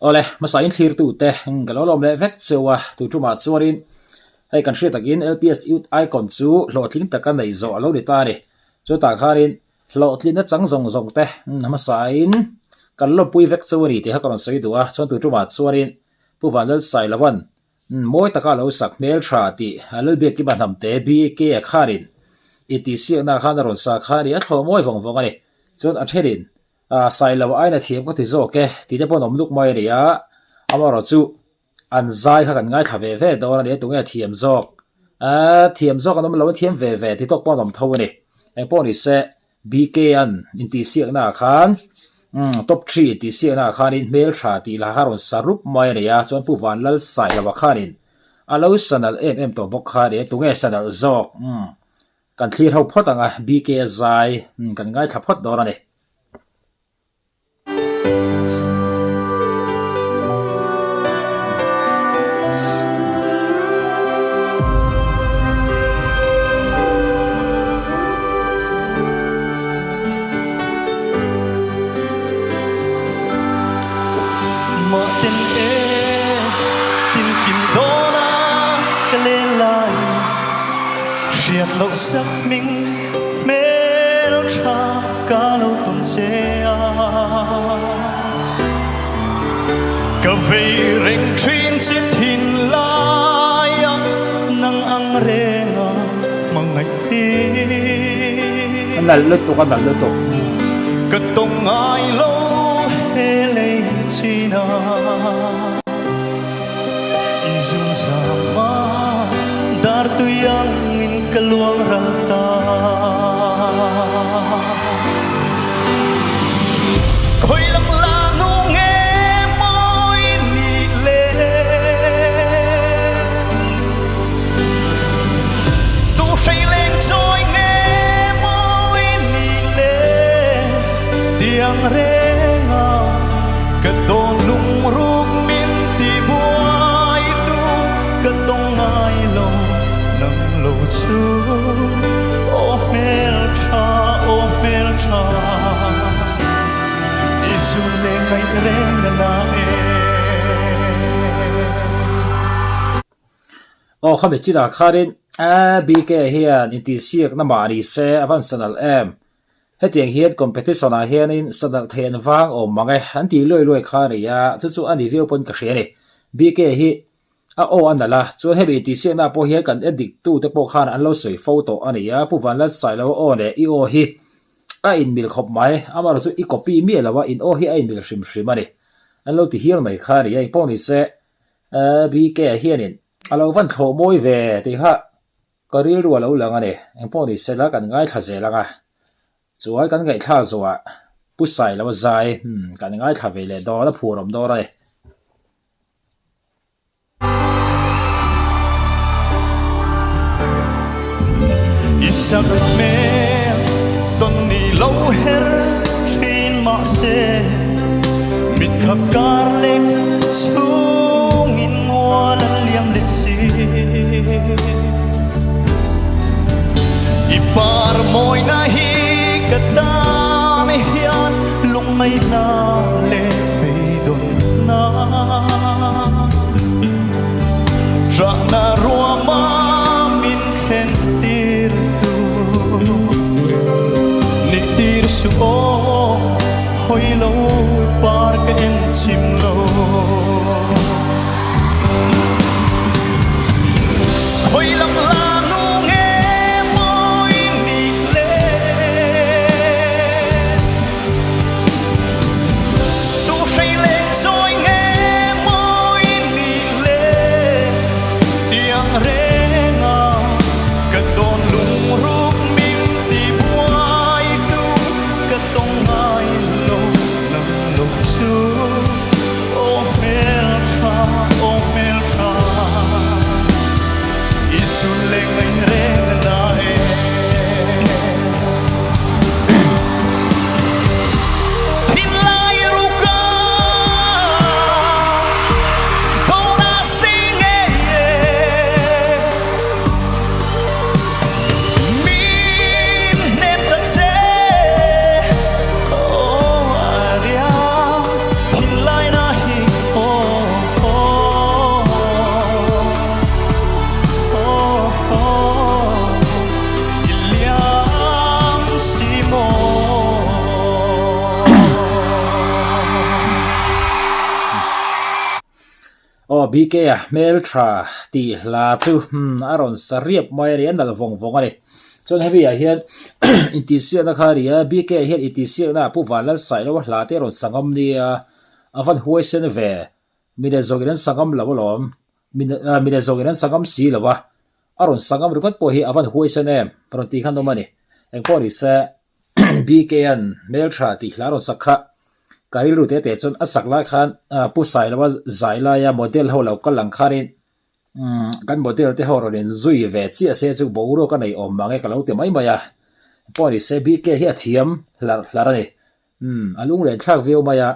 ole masain thlir tu te galolom le vek chewa tu tuma chuarin hei kan hria takin LPS youth icon chu hlotling takan nei zo alo ni ta ni chu ta kharin hlotlin na chang zong zong te masain kan lo pui vek chawani te ha kan soi duwa chon tu tuma chuarin puwanal sai lawan moi taka lo sak mel tha ti halal be ki banham te bi ke kharin iti siak na khan ron sa khani a thlo moi vong vong ani chon a therin sai lo aina thiam ko ti zo ke ti te pon om luk mai ria amaro chu an zai kha kan ngai tha ve ve do na tu nge thiam zok thiam zok anom lo thiam ve ve ti tok pon om tho ni e pon ni se bk an inti siak na khan top 3 ti siak na khan in mel tha ti la haron sarup mai ria chon pu wan lal sai lo khanin alo sanal to bok kha re tu nge sanal zok kan thlir ho phot anga bk zai kan ngai tha phot do na ni lộ sắc mình mê lo cha cả lâu tuần xe cà phê rèn chuyên chiếc thìn lai nắng ăn renga mang ngày nal lu tu kan nal lu tu cất tông ai lâu hê lê china izun sama dar tu yang keluang rata khoi lam la nu nghe môi nị lệ tu say lên trôi nghe môi nị lệ tiếng renga cái tôn lung ruk min ti buai tu cái tông ai lâu nang lâu chu oh mel cha isu le ngai reng na khame chi da kharin bk hian inti siak na mari se avan sanal em hetiang hian competition a hian in sanal then wang om mangai anti loi loi kharia chu chu ani view pon ka hre ni bk hi anala chu hebi ti se na po hian kan edit tu te po khan an lo soi photo ania pu van la sai lo o ne i o hi a in mil khop mai amaro chu i copy mi lawa in o hi a in mil shrim shrim ani an lo ti hial mai khari ai po ni se bk hian in alo van tho moi ve ti ha karil ru lo lang ani en po ni se la kan ngai tha ze langa chuai kan ngai tha zo a pu sai lo zai kan ngai tha ve le do la phurom do ra isak mel ton ni lo her thin ma se mit khap kar lek chung in ngwa lan liam le si ipar moi na hi kata me hian lung mai na le pe don na ra na ruama min khen tir ni tir su o hoi lo par ka en chim lo hoi lam la nu nghe môi nị lệ BK mel tra ti la chu aron sariep mai re nal vong vong ani chon hebi a hian intisia na kharia BK hian intisia na pu walal sai lo hla te ron sangam nia avan huaisen ve mine zogiran sangam lawolom mine zogiran sangam si lawa aron sangam rukat po hi avan huaisen em ron ti khan no mani engpo ri se BK an mel tra ti la ron sakha Karil rute te chon asakla khan pu sai lawa zaila ya model ho lo kalang kharin kan model te ho ron zui ve chi ase chu boro ka nei om mangai ka lo te mai maya pori se BK hi athiam larani alung le thak view maya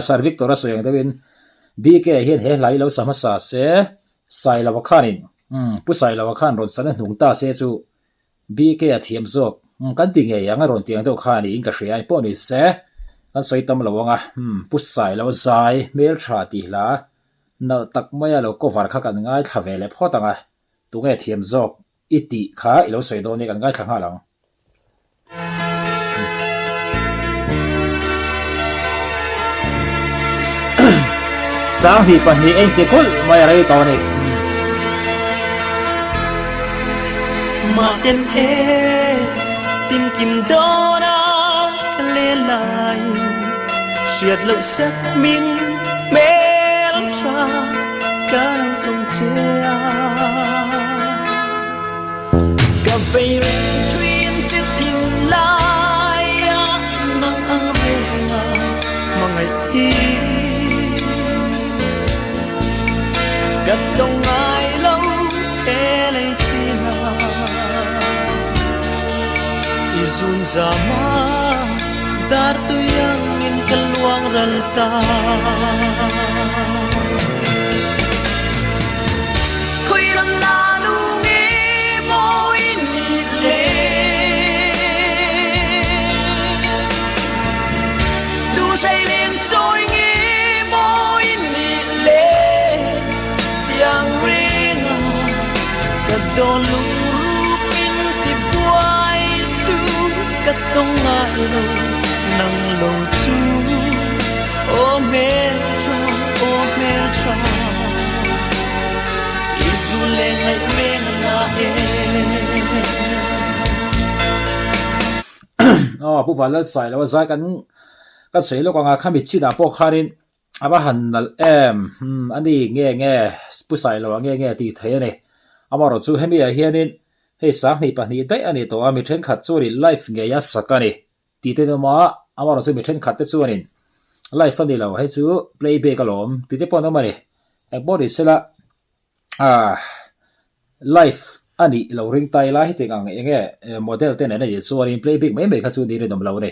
sar victor soyang dewin BK hian he lai lo samasa se sai lawa khanin pu sai lawa khan ron san hnung ta se chu BK athiam zok kan ti nge yang ron tiang do khani in ka hriai poni se kan soi tam lawanga pusai law zai mel tha ti hla na tak maya lo ko var kha kan ngai thave le photanga tunge thiam jok iti kha ilo soi do ni kan ngai thanga lang sang hi pan ni eng te kul maya rai to ni ma den e tim kim do na le lai siết lộ sắc min mel tra cao tông chia cà phê chuyên chiếc thìn lai nắng ăn về mà ngày hi cắt tông ai lâu e lấy chi na izun zama dar tu yang in kaluang ralta koi lam la lu nge moi ni le du say lên trôi nge moi ni le tiang ring kad do lu pin ti buai tu kad tong ai lo nang lo chu o mel tra isu le ngai me na pu walal sai lawa za kan sei lo ka nga khami chi da po kharin aba hannal ani nge pu sai lo nge ti the ne amaro chu hemi a hianin he sang ni pa ni dai ani to ami then khat chori life nge ya sakani ti te no ma amaro chu mi then khat te chu anin life ani lo he chu playback alom ti te pon no mani ek body sela life ani lo ring tai la hi te gang enge model te na ye chu anin playback mai mai kha chu ni re dom lo ne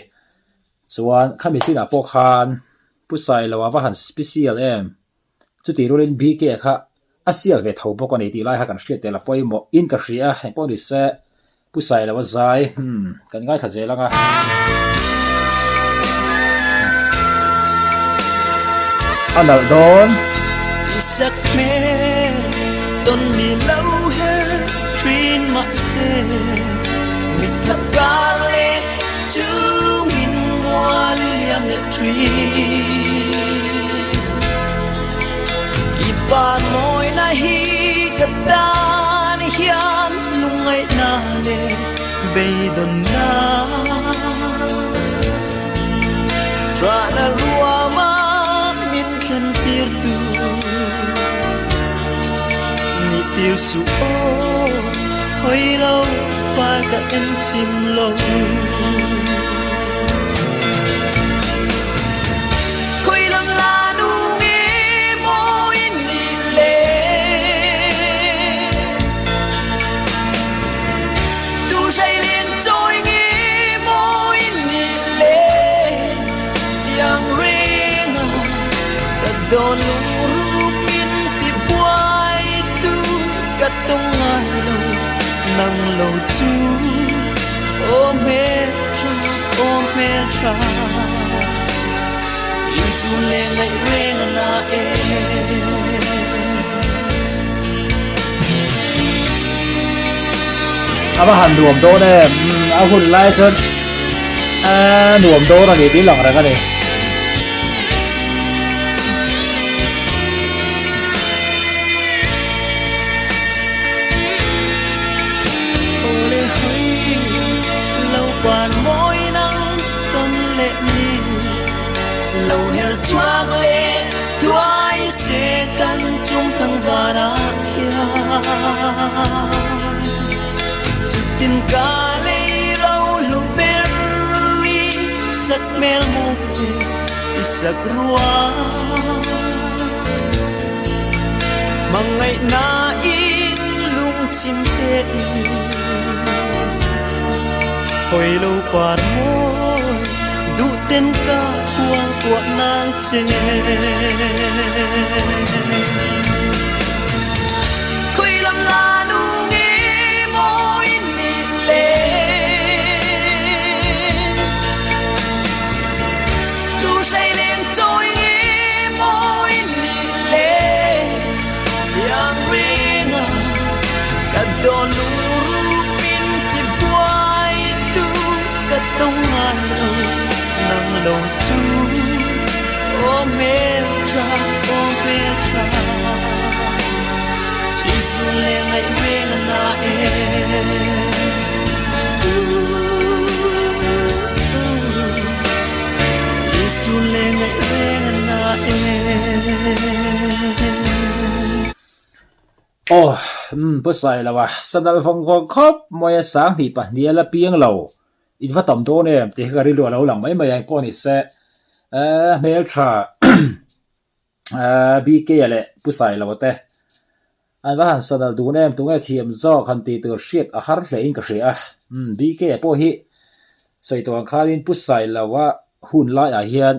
chuan khami chi na po khan pu sai lo wa han special chu ti rolin BK kha asial ve thau bok ani ti lai ha kan hriat te la poimo in ka hria he poni se pu sai lo wa zai kan ngai tha je langa anal don isak me ton ni lâu her train ma se mit ka kale chu min wan liam le tree ipa noi na hi ka tan hian lungai na le be don na tra na ruama chân tir tu ni tir su o hoi lâu pa ka en chim lo khoi lam la nu nge moi ni le tu say lên trôi nge moi ni le yang don lupin ti buai tu katong ai lo nang lo chu o me tra isu le ngai ren na aba han nuam do ne a hun lai chon nuam do na ni ti lang ra ka ni choang lệ thoái sẽ căn chung thăng và đã kia tin cả lấy rau lục berry sắc mel môi sắc rua mà ngày na in lung chim tê hồi lâu qua môi đủ tên ca quang của nàng chê khơi làm la nu nghe môi nịt lên tu say lên trôi nghe môi nịt lên yang ringa cả đòn luru pin thì quay tu cả tông ai nang lâu chu o Petra Isule ngai wen na Isule ngai wen na oh bữa sai là wa sadal phong con khop moi sáng thì pa nia la piang lo in va tom to ne te ga ri lo lo lang mai mai ai ko ni se mail tra bk le pu sai lo te an va han sadal du ne tu nge thiam zo khan ti tur shit a har hle in ka hre a bk po hi soi to khalin pu sai lo wa hun la ya hian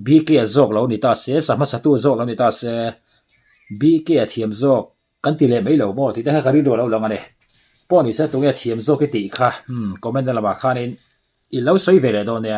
bk zok lo ni ta se sama sa tu zok lo ni ta se bk thiam zok kan ti le mai lo mo ti te ka ri lo lo lang ane po ni se tu nge thiam zok ki ti kha comment la ba khanin i lo soi ve le do ne